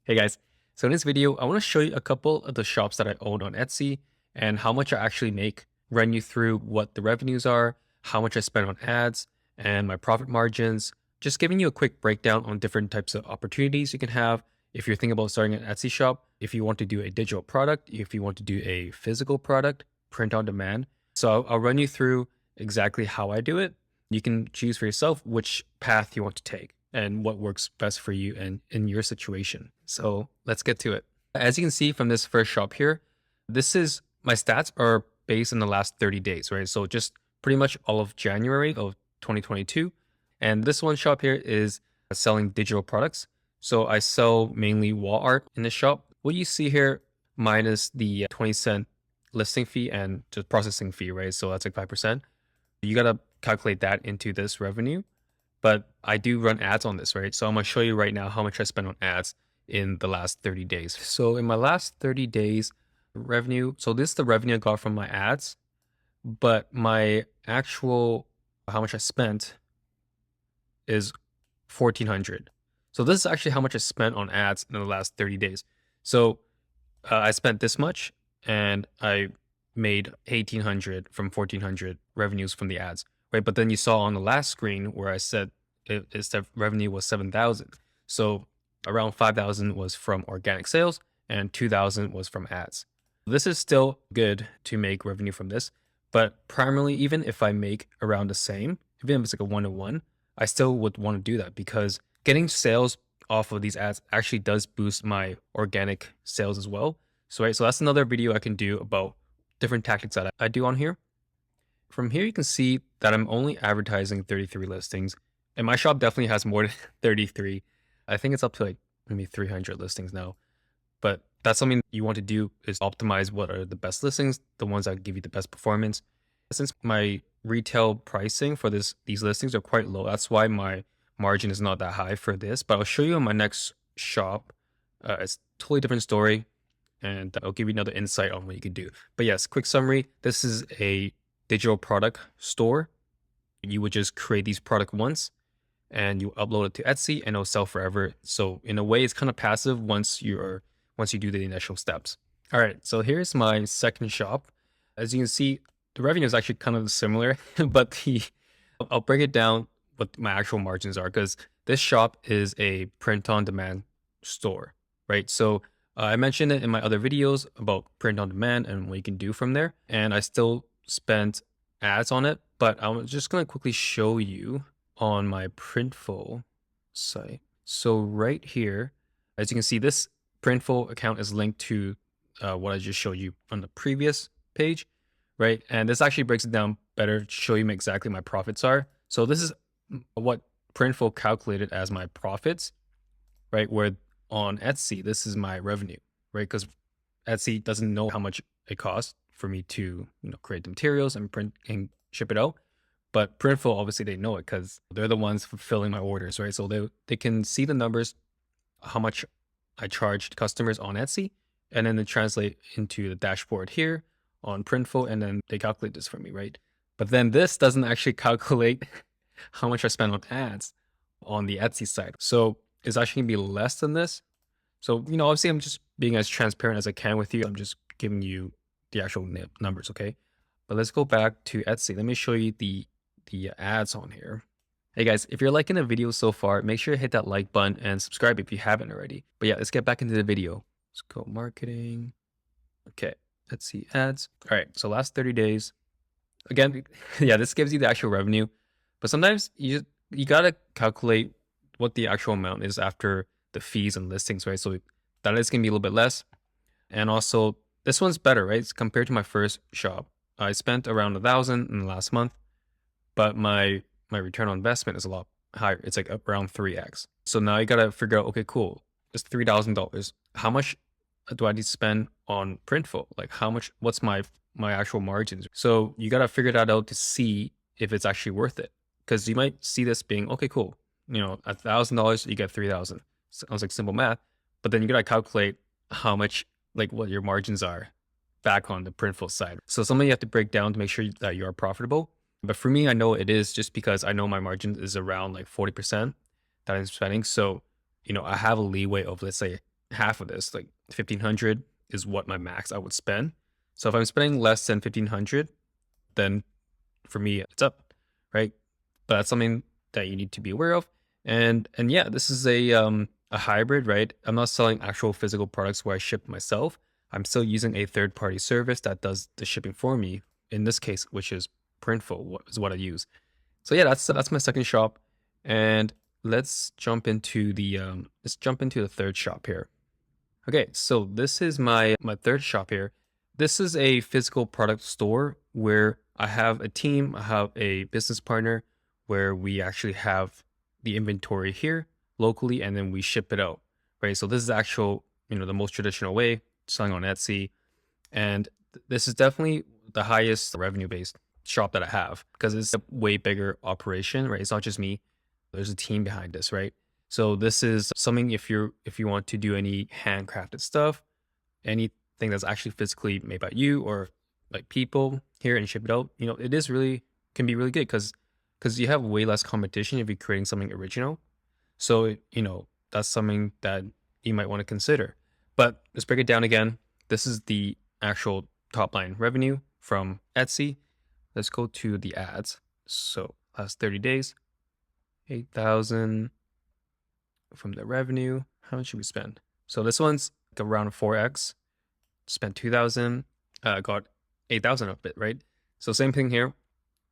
Hey guys, so in this video, I want to show you a couple of the shops that I own on Etsy and how much I actually make, run you through what the revenues are, how much I spend on ads, and my profit margins, just giving you a quick breakdown on different types of opportunities you can have if you're thinking about starting an Etsy shop, if you want to do a digital product, if you want to do a physical product, print on demand. So I'll run you through exactly how I do it. You can choose for yourself which path you want to take and what works best for you and in your situation. So let's get to it. As you can see from this first shop here, this is my stats are based on the last 30 days, right? So just pretty much all of January of 2022. And this one shop here is selling digital products. So I sell mainly wall art in this shop. What you see here minus the 20-cent listing fee and just processing fee, right? So that's like 5%. You got to calculate that into this revenue. But I do run ads on this, right? So I'm going to show you right now how much I spent on ads in the last 30 days. So in my last 30 days revenue, so this is the revenue I got from my ads, but my actual, how much I spent is 1,400. So this is actually how much I spent on ads in the last 30 days. So I spent this much and I made 1,800 from 1,400 revenues from the ads, right? But then you saw on the last screen where I said the revenue was 7,000. So around 5,000 was from organic sales and 2,000 was from ads. This is still good to make revenue from this, but primarily, even if I make around the same, even if it's like a 1-to-1, I still would want to do that because getting sales off of these ads actually does boost my organic sales as well. So, right, so that's another video I can do about different tactics that I do on here. From here, you can see that I'm only advertising 33 listings, and my shop definitely has more than 33. I think it's up to like maybe 300 listings now, but that's something you want to do is optimize what are the best listings, the ones that give you the best performance. Since my retail pricing for these listings are quite low, that's why my margin is not that high for this, but I'll show you in my next shop. It's a totally different story, and I'll give you another insight on what you can do. But yes, quick summary. This is a digital product store. You would just create these product once and you upload it to Etsy and it'll sell forever. So in a way, it's kind of passive once you do the initial steps. All right, so here's my second shop. As you can see, the revenue is actually kind of similar, but I'll break it down what my actual margins are because this shop is a print on demand store, right? So I mentioned it in my other videos about print on demand and what you can do from there. And I still spent ads on it, but I'm just going to quickly show you on my Printful site. So right here, as you can see, this Printful account is linked to what I just showed you on the previous page, right? And this actually breaks it down better to show you exactly my profits are. So this is what Printful calculated as my profits, right? Where on Etsy, this is my revenue, right? Because Etsy doesn't know how much it costs for me to, create the materials and print and ship it out. But Printful, obviously they know it because they're the ones fulfilling my orders, right? So they can see the numbers, how much I charged customers on Etsy, and then they translate into the dashboard here on Printful, and then they calculate this for me, right? But then this doesn't actually calculate how much I spent on ads on the Etsy side. So it's actually gonna be less than this. So, obviously I'm just being as transparent as I can with you. I'm just giving you the actual numbers, okay? But let's go back to Etsy. Let me show you the ads on here. Hey guys, if you're liking the video so far, make sure to hit that like button and subscribe if you haven't already. But yeah, let's get back into the video. Let's go marketing. Okay, let's see ads. All right, so last 30 days. Again, yeah, this gives you the actual revenue. But sometimes you gotta calculate what the actual amount is after the fees and listings, right? So that is gonna be a little bit less. And also this one's better, right? It's compared to my first shop. I spent around 1,000 in the last month, but my return on investment is a lot higher. It's like around 3x. So now you gotta figure out, okay, cool. It's $3,000. How much do I need to spend on Printful? Like what's my actual margins? So you gotta figure that out to see if it's actually worth it. Because you might see this being, okay, cool. $1,000, you get 3,000. Sounds like simple math, but then you gotta calculate how much, like what your margins are back on the Printful side. So something you have to break down to make sure that you are profitable. But for me, I know it is just because I know my margin is around like 40% that I'm spending. So, I have a leeway of, let's say, half of this, like 1500 is what my max I would spend. So if I'm spending less than 1500, then for me it's up, right? But that's something that you need to be aware of. And yeah, this is a hybrid, right? I'm not selling actual physical products where I ship myself. I'm still using a third party service that does the shipping for me. In this case, which is Printful, is what I use. So yeah, that's my second shop. And let's jump into the third shop here. Okay, so this is my third shop here. This is a physical product store where I have a team, I have a business partner where we actually have the inventory here locally and then we ship it out. Right? So this is actual, the most traditional way, selling on Etsy. And this is definitely the highest revenue based shop that I have because it's a way bigger operation, right? It's not just me. There's a team behind this, right? So this is something if you want to do any handcrafted stuff, anything that's actually physically made by you or like people here and ship it out, it is really can be really good because you have way less competition if you're creating something original. So, that's something that you might want to consider. But let's break it down again. This is the actual top line revenue from Etsy. Let's go to the ads. So last 30 days, 8,000 from the revenue. How much should we spend? So this one's like around 4x. Spent 2,000, got 8,000 of it, right? So same thing here.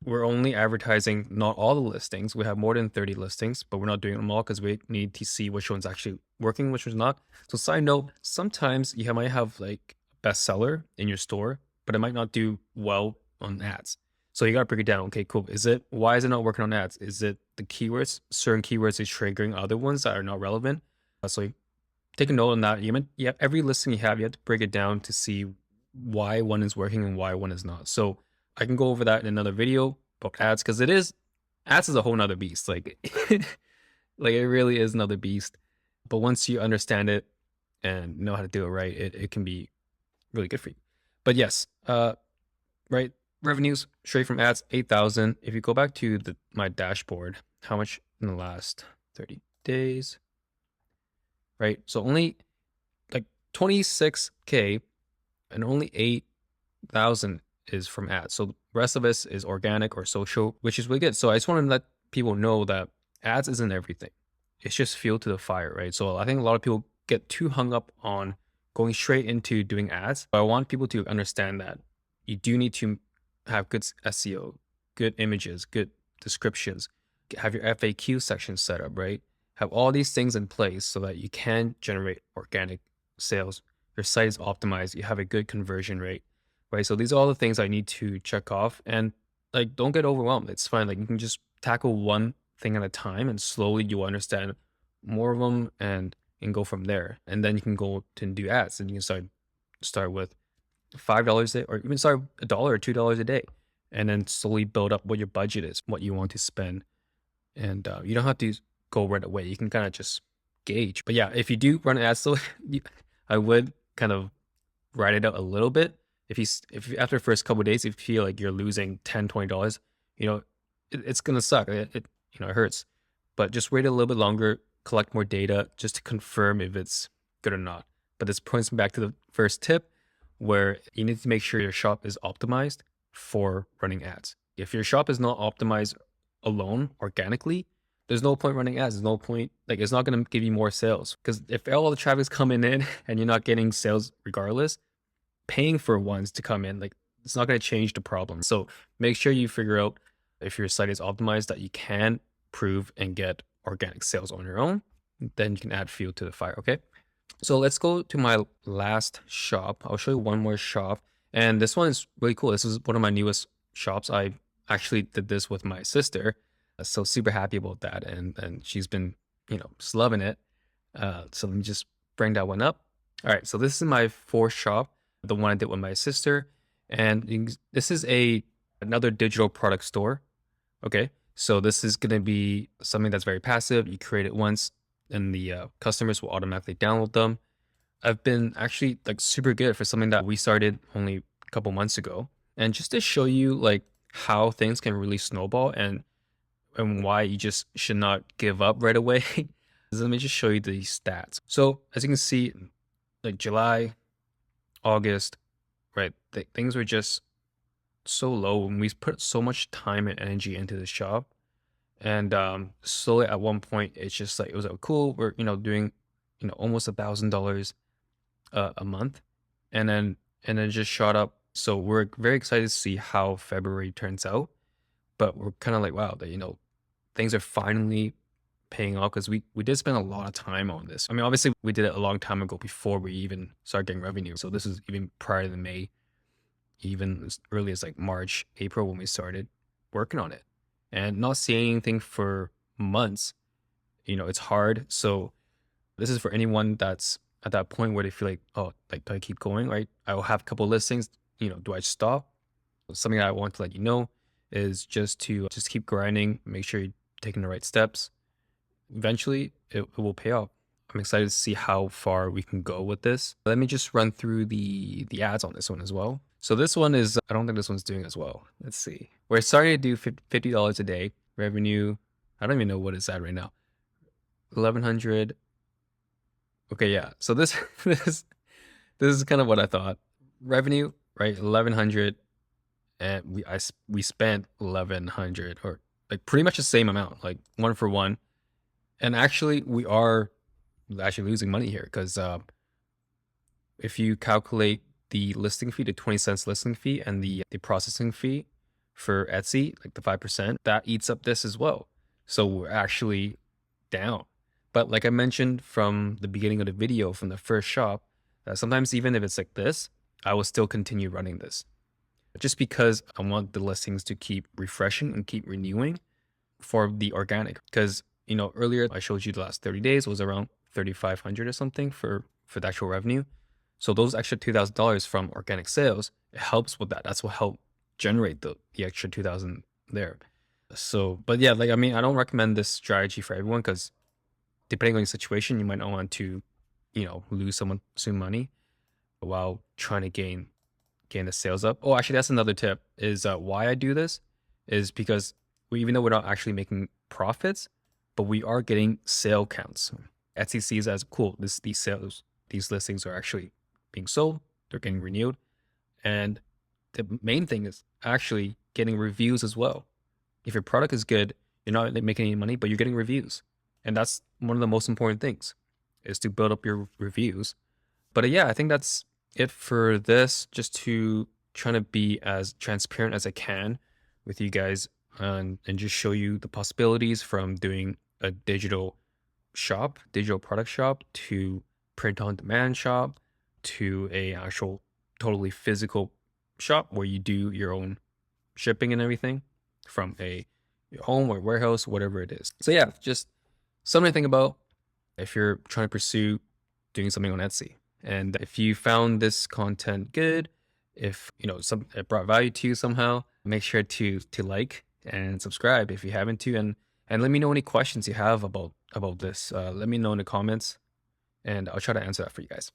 We're only advertising not all the listings. We have more than 30 listings, but we're not doing them all because we need to see which one's actually working, which one's not. So side note, sometimes you might have like a bestseller in your store, but it might not do well on ads. So you got to break it down. Okay, cool. Why is it not working on ads? Is it the keywords? Certain keywords is triggering other ones that are not relevant. So take a note on that. Every listing you have to break it down to see why one is working and why one is not. So I can go over that in another video about ads because ads is a whole nother beast. Like, like it really is another beast. But once you understand it and know how to do it right, it can be really good for you. But yes, right. Revenues straight from ads, 8,000. If you go back to my dashboard, how much in the last 30 days, right? So only like 26K and only 8,000 is from ads. So the rest of this is organic or social, which is really good. So I just want to let people know that ads isn't everything. It's just fuel to the fire, right? So I think a lot of people get too hung up on going straight into doing ads. But I want people to understand that you do need to have good SEO, good images, good descriptions, have your FAQ section set up, right? Have all these things in place so that you can generate organic sales. Your site is optimized. You have a good conversion rate, right? So these are all the things I need to check off and like, don't get overwhelmed. It's fine. Like you can just tackle one thing at a time and slowly you'll understand more of them and go from there. And then you can go to do ads and you can start with $5 a day, or even start $1 or $2 a day, and then slowly build up what your budget is, what you want to spend. And you don't have to go right away. You can kind of just gauge. But yeah, if you do run ads, so I would kind of write it out a little bit. If after the first couple of days, if you feel like you're losing $10, $20, it's gonna suck. It hurts. But just wait a little bit longer, collect more data just to confirm if it's good or not. But this points me back to the first tip, where you need to make sure your shop is optimized for running ads. If your shop is not optimized alone organically, there's no point running ads. There's no point, like it's not going to give you more sales because if all the traffic's coming in and you're not getting sales regardless, paying for ones to come in, like it's not going to change the problem. So make sure you figure out if your site is optimized that you can prove and get organic sales on your own. Then you can add fuel to the fire. Okay. So let's go to my last shop. I'll show you one more shop. And this one is really cool. This is one of my newest shops. I actually did this with my sister. So super happy about that. And she's been, just loving it. So let me just bring that one up. All right. So this is my fourth shop, the one I did with my sister. And this is another digital product store. Okay. So this is going to be something that's very passive. You create it once and the customers will automatically download them. I've been actually like super good for something that we started only a couple months ago. And just to show you like how things can really snowball and why you just should not give up right away. Let me just show you the stats. So as you can see, like July, August, right? Things were just so low, and we put so much time and energy into the shop. And slowly at one point, it's just like it was like cool. We're doing almost $1,000 a month, and then it just shot up. So we're very excited to see how February turns out. But we're kind of like, wow, that things are finally paying off because we did spend a lot of time on this. I mean, obviously we did it a long time ago before we even started getting revenue. So this is even prior to May, even as early as like March, April when we started working on it, and not seeing anything for months. It's hard. So this is for anyone that's at that point where they feel like, oh, like do I keep going? Right? I will have a couple listings. Do I stop? Something that I want to let you know is just keep grinding. Make sure you're taking the right steps. Eventually, it will pay off. I'm excited to see how far we can go with this. Let me just run through the ads on this one as well. So this one is, I don't think this one's doing as well. Let's see. We're starting to do $50 a day revenue. I don't even know what it's at right now. 1,100. Okay, yeah. So this this is kind of what I thought. Revenue, right? 1,100, and we spent 1,100, or like pretty much the same amount, like one for one. And actually, we are actually losing money here because if you calculate the listing fee, the 20 cents listing fee, and the processing fee for Etsy, like the 5%, that eats up this as well. So we're actually down. But like I mentioned from the beginning of the video, from the first shop, sometimes even if it's like this, I will still continue running this just because I want the listings to keep refreshing and keep renewing for the organic. Because earlier I showed you the last 30 days was around 3,500 or something for the actual revenue. So those extra $2,000 from organic sales, it helps with that. That's what helped generate the extra 2,000 there. So, but yeah, like I mean, I don't recommend this strategy for everyone because depending on your situation, you might not want to, lose some money while trying to gain the sales up. Oh, actually, that's another tip. Is why I do this is because even though we're not actually making profits, but we are getting sale counts. Etsy sees as cool. These listings are actually being sold. They're getting renewed, and the main thing is actually getting reviews as well. If your product is good, you're not making any money, but you're getting reviews, and that's one of the most important things, is to build up your reviews. But yeah, I think that's it for this. Just to trying to be as transparent as I can with you guys, and just show you the possibilities from doing a digital product shop, to print on demand shop, to a actual totally physical shop where you do your own shipping and everything from your home or warehouse, whatever it is. So yeah, just something to think about if you're trying to pursue doing something on Etsy. And if you found this content good, if it brought value to you somehow, make sure to like and subscribe if you haven't to, and let me know any questions you have about this. Let me know in the comments, and I'll try to answer that for you guys.